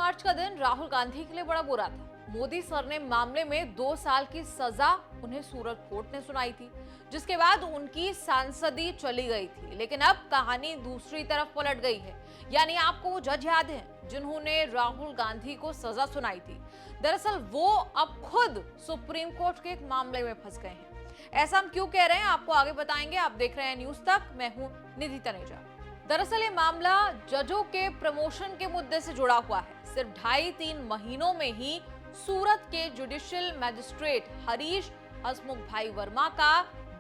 मार्च का दिन राहुल गांधी के लिए बड़ा बुरा था। मोदी सर ने मामले में 2 साल की सजा उन्हें सूरत कोर्ट ने सुनाई थी, जिसके बाद उनकी सांसदी चली गई थी। लेकिन अब कहानी दूसरी तरफ पलट गई है। यानी आपको वो जज याद हैं जिन्होंने राहुल गांधी को सजा सुनाई थी? दरअसल वो अब खुद सुप्रीम कोर्ट के एक मामले में फंस गए हैं। ऐसा हम क्यों कह रहे हैं, आपको आगे बताएंगे। आप देख रहे हैं न्यूज तक, मैं हूं निधि तनेजा। दरअसल ये मामला जजों के प्रमोशन के मुद्दे से जुड़ा हुआ है। सिर्फ 2.5-3 महीनों में ही सूरत के जुडिशियल मैजिस्ट्रेट हरीश हसमुख भाई वर्मा का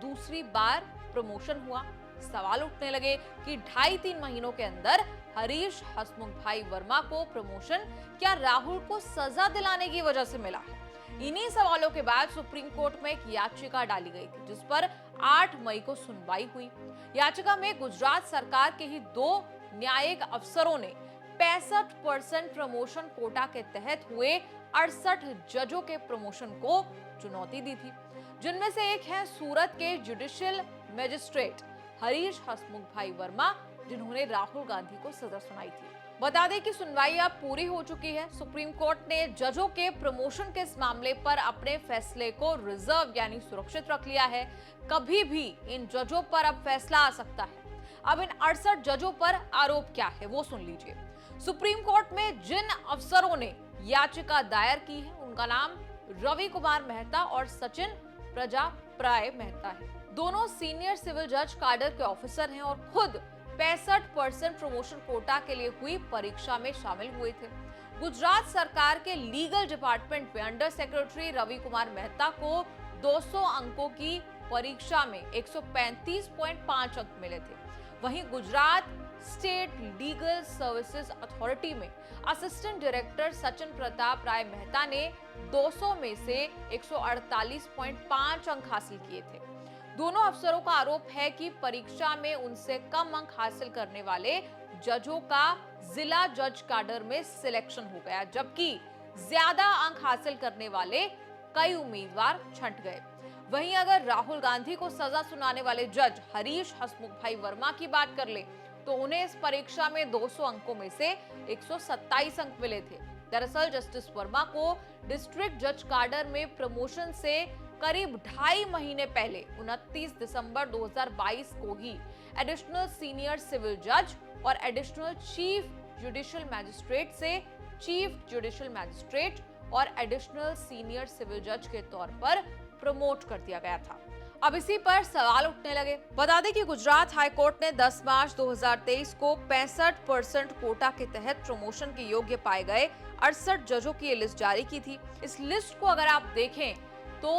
दूसरी बार प्रमोशन हुआ। सवाल उठने लगे कि 2.5-3 महीनों के अंदर हरीश हसमुख भाई वर्मा को प्रमोशन क्या राहुल को सजा दिलाने की वजह से मिला है? इन्हीं सवालों के बाद सुप्रीम कोर्ट में एक याचिका डाली गई थी, जिस पर 8 मई को सुनवाई हुई। याचिका में गुजरात सरकार के ही 2 न्यायिक अफसरों ने 65% प्रमोशन कोटा के तहत हुए 68 जजों के प्रमोशन को चुनौती दी थी, जिनमें से एक है सूरत के जुडिशियल मैजिस्ट्रेट हरीश हसमुख भाई वर्मा, जिन्होंने राहुल गांधी को सजा सुनाई थी। बता दें कि सुनवाई अब पूरी हो चुकी है। सुप्रीम कोर्ट ने जजों के प्रमोशन के इस मामले पर अपने फैसले को रिजर्व यानी सुरक्षित रख लिया है। कभी भी इन जजों पर अब फैसला आ सकता है। अब इन 68 जजों पर आरोप क्या है वो सुन लीजिए। सुप्रीम कोर्ट में जिन अफसरों ने याचिका दायर की है उनका नाम रवि कुमार मेहता और सचिन प्रजापराय मेहता है। दोनों सीनियर सिविल जज काडर के ऑफिसर हैं और खुद 65% प्रमोशन कोटा के लिए हुई परीक्षा में शामिल हुए थे। गुजरात सरकार के लीगल डिपार्टमेंट में अंडर सेक्रेटरी रवि कुमार मेहता को 200 अंकों की परीक्षा में 135.5 अंक मिले थे। वहीं Gujarat state legal services authority में असिस्टेंट डायरेक्टर सचिन प्रताप राय मेहता ने 200 में से 148.5 अंक हासिल किए थे। दोनों अफसरों का आरोप है कि परीक्षा में उनसे कम अंक हासिल करने वाले जजों का जिला जज काडर में सिलेक्शन हो गया, जबकि ज्यादा अंक हासिल करने वाले कई उम्मीदवार छंट गए। वहीं अगर राहुल गांधी को सजा सुनाने वाले जज हरीश हसमुख भाई वर्मा की बात कर ले तो उन्हें इस परीक्षा में 200 अंकों में से 127 अंक मिले थे। दरअसल जस्टिस वर्मा को डिस्ट्रिक्ट जज काडर में प्रमोशन से करीब 2.5 महीने पहले 29 दिसंबर 2022 को ही एडिशनल सीनियर सिविल जज और एडिशनल चीफ जुडिशियल मैजिस्ट्रेट से चीफ जुडिशियल मैजिस्ट्रेट और एडिशनल सीनियर सिविल जज के तौर पर प्रमोट कर दिया गया था। अब इसी पर सवाल उठने लगे। बता दें कि गुजरात हाई कोर्ट ने 10 मार्च 2023 को 65% कोटा के तहत प्रमोशन के योग्य पाए गए 68 जजों की ये लिस्ट जारी की थी। इस लिस्ट को अगर आप देखें तो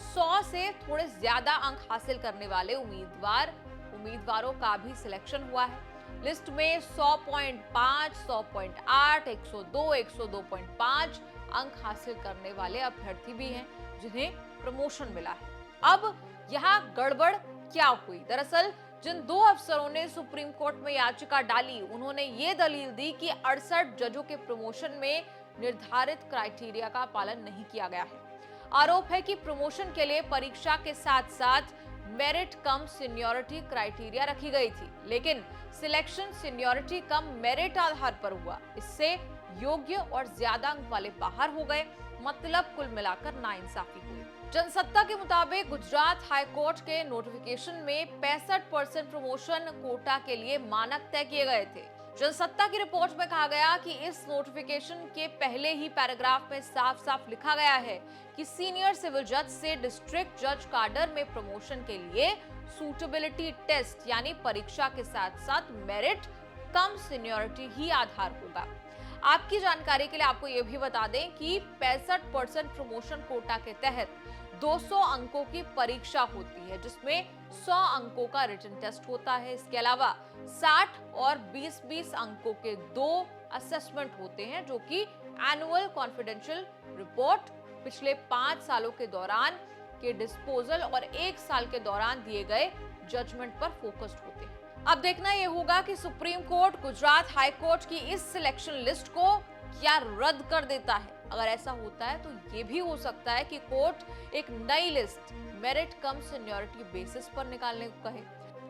100 से थोड़े ज्यादा अंक हासिल करने वाले उम्मीदवारों का भी सिलेक्शन हुआ है। लिस्ट में 100.5, 100.8, 102, 102.5 अंक हासिल करने वाले अभ्यर्थी भी हैं जिन्हें प्रमोशन मिला है। अब यहाँ गड़बड़ क्या हुई? दरअसल जिन 2 अफसरों ने सुप्रीम कोर्ट में याचिका डाली उन्होंने ये दलील दी कि 68 जजों के प्रमोशन में निर्धारित क्राइटेरिया का पालन नहीं किया गया है। आरोप है कि प्रमोशन के लिए परीक्षा के साथ साथ मेरिट कम सीनियरिटी क्राइटेरिया रखी गई थी, लेकिन सिलेक्शन सीनियरिटी कम मेरिट आधार पर हुआ। इससे योग्य और ज्यादा अंक वाले बाहर हो गए। मतलब कुल मिलाकर नाइंसाफी हुई। जनसत्ता के मुताबिक गुजरात हाई कोर्ट के नोटिफिकेशन में 65% प्रमोशन कोटा के लिए मानक तय किए गए थे। जनसत्ता की रिपोर्ट में कहा गया कि इस नोटिफिकेशन के पहले ही पैराग्राफ में साफ साफ लिखा गया है कि सीनियर सिविल जज से डिस्ट्रिक्ट जज काडर में प्रमोशन के लिए सूटेबिलिटी टेस्ट यानी परीक्षा के साथ साथ मेरिट कम सीनियरिटी ही आधार होगा। आपकी जानकारी के लिए आपको यह भी बता दें कि 65% प्रमोशन कोटा के तहत 200 अंकों की परीक्षा होती है, जिसमें 100 अंकों का रिटन टेस्ट होता है। इसके अलावा 60 और 20-20 अंकों के 2 असेसमेंट होते हैं, जो कि एनुअल कॉन्फिडेंशियल रिपोर्ट, पिछले 5 सालों के दौरान के डिस्पोजल और 1 साल के दौरान दिए गए जजमेंट पर फोकस्ड होते हैं। अब देखना यह होगा कि supreme court Gujarat high court की इस सिलेक्शन लिस्ट को क्या रद्द कर देता है। अगर ऐसा होता है तो ये भी हो सकता है कि कोर्ट एक नई लिस्ट मेरिट कम सीनियरिटी बेसिस पर निकालने को कहे।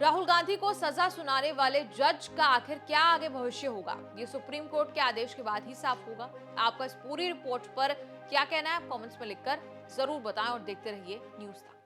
राहुल गांधी को सजा सुनाने वाले जज का आखिर क्या आगे भविष्य होगा, ये सुप्रीम कोर्ट के आदेश के बाद ही साफ होगा। आपका इस पूरी रिपोर्ट पर क्या कहना है, आप कमेंट्स में लिखकर जरूर बताएं और देखते रहिए न्यूज़ तक।